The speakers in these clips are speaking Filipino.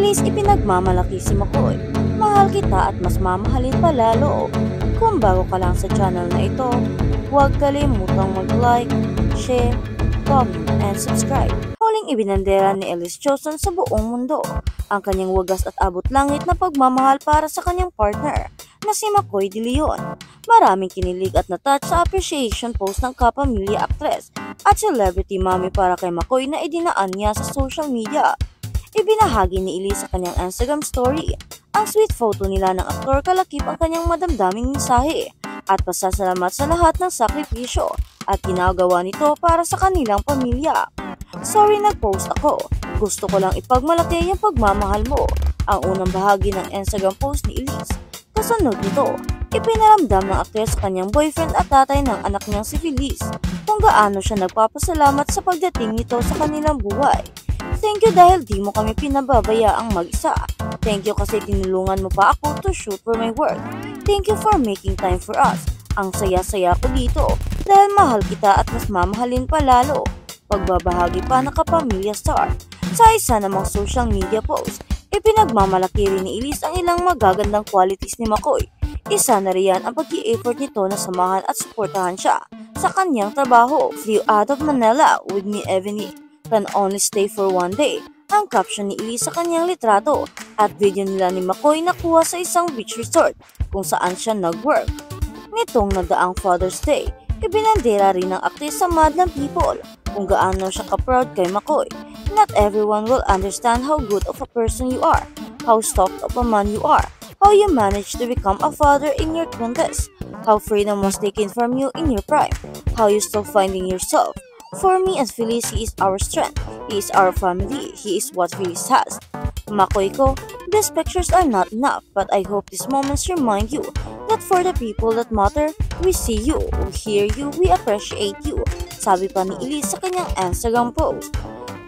Elise, ipinagmamalaki si McCoy. Mahal kita at mas mamahalin pa lalo. Kung bago ka lang sa channel na ito, huwag kalimutang mag-like, share, comment, and subscribe. Muling ibinandera ni Elise Johnson sa buong mundo ang kanyang wagas at abot langit na pagmamahal para sa kanyang partner na si McCoy De Leon. Maraming kinilig at natouch sa appreciation post ng kapamilya aktres at celebrity mommy para kay McCoy na idinaan niya sa social media. Ibinahagi ni Elise sa kanyang Instagram story ang sweet photo nila ng aktor kalakip ang kanyang madamdaming mensahe at pasasalamat sa lahat ng sakripisyo at ginagawa nito para sa kanilang pamilya. Sorry, nag-post ako. Gusto ko lang ipagmalaki yung pagmamahal mo. Ang unang bahagi ng Instagram post ni Elise. Kasunod nito, ipinaramdam ng aktres sa kanyang boyfriend at tatay ng anak niyang si Feliz kung gaano siya nagpapasalamat sa pagdating nito sa kanilang buhay. Thank you dahil di mo kami pinababayaang mag-isa. Thank you kasi tinulungan mo pa ako to shoot for my work. Thank you for making time for us. Ang saya-saya ko dito dahil mahal kita at mas mamahalin pa lalo. Pagbabahagi pa ng kapamilya star. Sa isa namang social media post, ipinagmamalaki rin ni Elise ang ilang magagandang qualities ni McCoy. Isa na riyan ang pag-i-effort nito na samahan at suportahan siya sa kanyang trabaho. Flew out of Manila with me Evany. Can only stay for one day. Ang caption ni Elise sa kanyang litrato at video nila ni McCoy na kuha sa isang beach resort kung saan siya nag-work. Nitong nagdaang Father's Day, ibinandera rin ng aktres sa Madlang People kung gaano siya ka-proud kay McCoy. Not everyone will understand how good of a person you are, how soft of a man you are, how you managed to become a father in your 20s, how freedom was taken from you in your prime, how you still finding yourself. For me and Feliz, he is our strength, he is our family, he is what Feliz has. McCoy ko, these pictures are not enough, but I hope these moments remind you that for the people that matter, we see you, we hear you, we appreciate you. Sabi pa ni Elise sa kanyang Instagram post.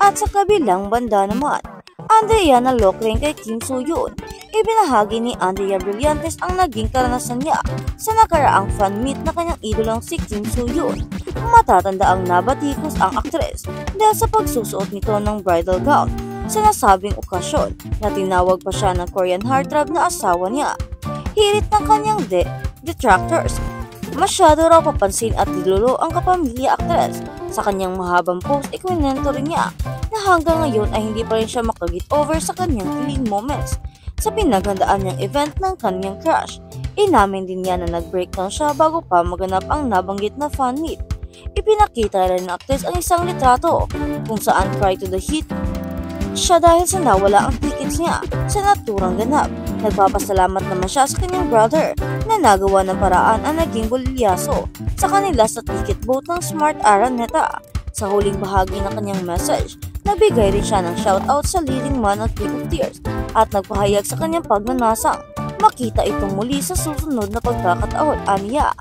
At sa kabilang banda naman, Andrea nalok rin kay Kim Soo-hyun. Ibinahagi ni Andrea Brillantes ang naging karanasan niya sa nakaraang fan meet na kanyang idolang si Kim Soo-hyun. Matatanda ang nabatikos ang aktres dahil sa pagsusuot nito ng bridal gown sa nasabing okasyon na tinawag pa siya ng Korean heartthrob na asawa niya. Hirit ng kanyang detractors. Masyado raw papansin at dilulo ang kapamilya aktres. Sa kanyang mahabang post, ikwinento rin niya na hanggang ngayon ay hindi pa rin siya makagit over sa kanyang kilig moments sa pinaghandaan niyang event ng kanyang crush. Inamin din niya na nag-breakdown siya bago pa maganap ang nabanggit na fan meet. Ipinakita rin ng aktres ang isang litrato kung saan cry to the heat siya dahil sa nawala ang tickets niya sa naturang ganap. Nagpapasalamat naman siya sa kanyang brother na nagawa ng paraan ang naging bulilyaso sa kanila sa ticket booth ng Smart Araneta. Sa huling bahagi ng kanyang message, nagbigay rin siya ng shoutout sa leading man ng Queen of Tears at nagpahayag sa kanyang pagnanasang makita itong muli sa susunod na pagkakataon. Aniya,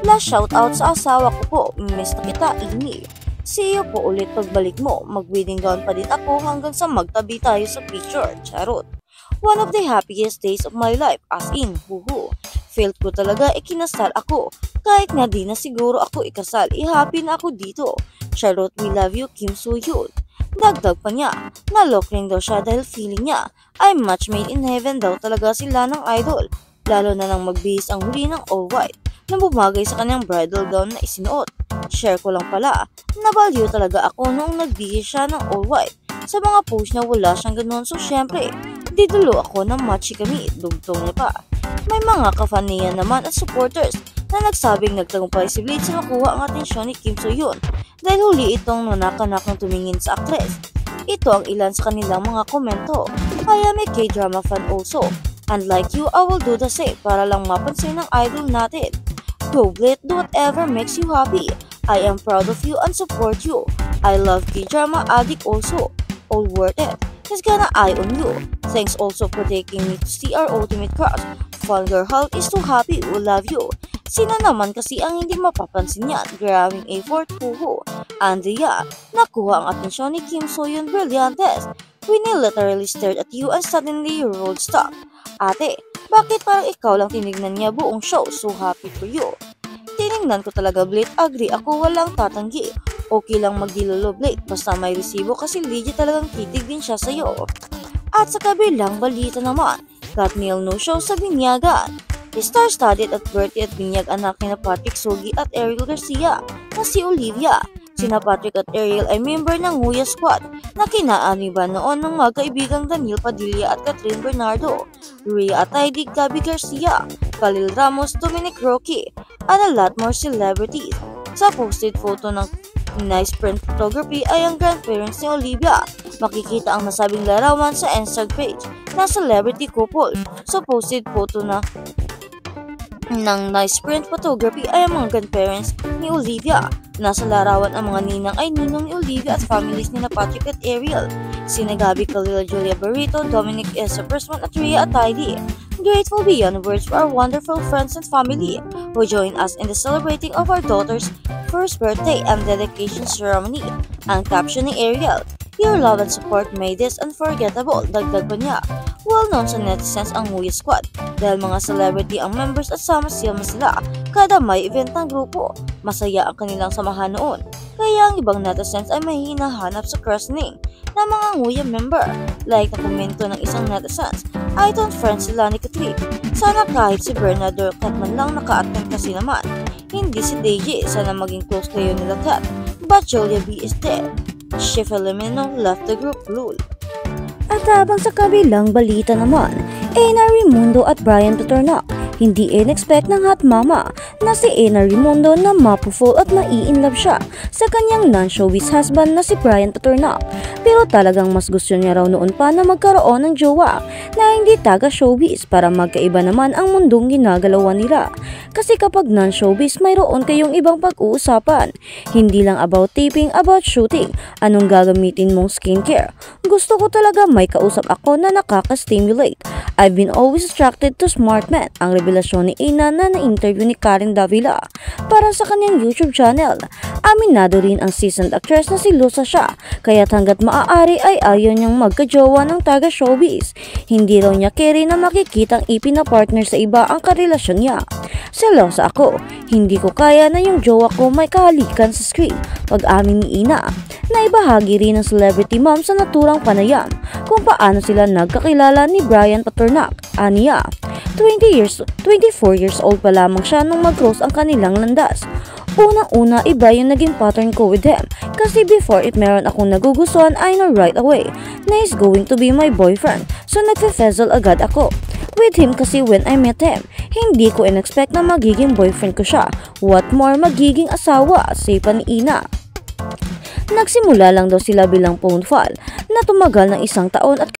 last shoutout sa asawa ko po, miss na kita, Ini. See you po ulit pagbalik mo, mag-wedding gown pa din ako hanggang sa magtabi tayo sa picture, charot. One of the happiest days of my life, as in, huhu. Felt ko talaga ikinasal ako, kahit nga di na siguro ako ikasal, happy na ako dito. Charot, we love you, Kim Soo-hyun. Dagdag pa niya, nalok rin daw siya dahil feeling niya ay match made in heaven daw talaga sila ng idol, lalo na nang magbihis ang huli ng all white na bumagay sa kanyang bridal gown na isinuot. Share ko lang pala, nabalyo talaga ako noong nagbihis siya ng all white. Sa mga post niya wala siyang ganun, so syempre, didulo ako ng matchy kami, dugtong niya pa. May mga ka-fan niya naman at supporters na nagsabing nagtagumpay si Blade sa makuha ang atensyon ni Kim Soo-hyun dahil huli itong nanakanak ng tumingin sa aktres. Ito ang ilan sa kanilang mga komento. I am a K-drama fan also, and like you, I will do the same para lang mapansin ng idol natin. Go Blade, do whatever makes you happy. I am proud of you and support you. I love K-drama addict also. All worth it. He's got an eye on you. Thanks also for taking me to see our ultimate crush. Fangirl Hulk is so happy, we love you. Sino naman kasi ang hindi mapapansin yan? Grabing effort, huhu. Andrea, nakuha ang atensyon ni Kim Soo-hyun Brillantes. Winnie literally stared at you and suddenly you rolled stop. Ate, bakit parang ikaw lang tinignan niya buong show? So happy for you. Tinignan ko talaga, Blade. Agree ako, walang tatanggi. Okay lang magdilolo, Blade. Basta may resibo kasi legit talagang titig din siya sa'yo. At sa kabilang balita naman, Katniel no-show sa binyagan. Star-studded at birthday at binyag anak ni Patrick Sugi at Ariel Garcia na si Olivia. Sina Patrick at Ariel ay member ng Nguya Squad na kinaaniban noon ng magkaibigang Daniel Padilla at Catherine Bernardo, Rhea Atayde, Gabby Garcia, Khalil Ramos, Dominic Roque, and a lot more celebrities. Sa posted photo ng nice print photography ay ang grandparents ni Olivia. Makikita ang nasabing larawan sa Instagram page ng celebrity couple. Sa posted photo ng nice print photography ay ang mga grandparents ni Olivia. Nasa larawan ang mga ninang ay ninong ni Olivia at families ni Patrick at Ariel, sina Gabby, Khalil, Julia Barrito, Dominic S. Persman at Rhea Atayde. Grateful beyond words for our wonderful friends and family who joined us in the celebrating of our daughter's first birthday and dedication ceremony. Ang caption ni Ariel, "Your love and support made this unforgettable," dagdag pa niya. Well-known sa netizens ang Nguya Squad dahil mga celebrity ang members at sama-sama sila kada may event ng grupo. Masaya ang kanilang samahan noon, kaya ang ibang netizens ay may hinahanap sa christening ng mga Nguya member. Like na komento ng isang netizens, "I don't friends sila ni Katrin. Sana kahit si Bernardo Kat man lang naka-attend kasi naman. Hindi si DJ, sana maging close kayo nila Kat. But Julia B is dead. She Filomeno left the group rule." At habang sa kabilang balita naman, Ena Raimundo at Brian Paternock, hindi in-expect ng hot mama na si Ena Raimundo na mapufall at mai-inlove siya sa kanyang non-showbiz husband na si Brian Paternock. Pero talagang mas gusto niya raw noon pa na magkaroon ng jowa na hindi taga-showbiz para magkaiba naman ang mundong ginagalawan nila. Kasi kapag non-showbiz, mayroon kayong ibang pag-uusapan. Hindi lang about taping, about shooting, anong gagamitin mong skincare. Gusto ko talaga may kausap ako na nakaka-stimulate. I've been always attracted to smart men, ang revelasyon ni Ena na na-interview ni Karen Davila para sa kanyang YouTube channel. Aminado rin ang seasoned actress na si Lusa siya, kaya't hanggat maaari ay ayaw niyang magkajowa ng taga-showbiz. Hindi raw niya carry na makikitang ipina-partner sa iba ang karelasyon niya. "Selosa ako, hindi ko kaya na yung jowa ko may kahalikan sa screen," pag-amin ni Ena. Naibahagi rin ng celebrity mom sa naturang panayam kung paano sila nagkakilala ni Brian Paternock. Aniya, 24 years old pa lamang siya nung mag-close ang kanilang landas. Unang-una, iba yung naging pattern ko with him kasi before if meron akong nagugustuhan, I know right away na he's going to be my boyfriend, so nagfe-fizzle agad ako with him kasi when I met him, hindi ko in-expect na magiging boyfriend ko siya. What more, magiging asawa, say pa ni Ena. Nagsimula lang daw sila bilang phone fall na tumagal ng 1 taon at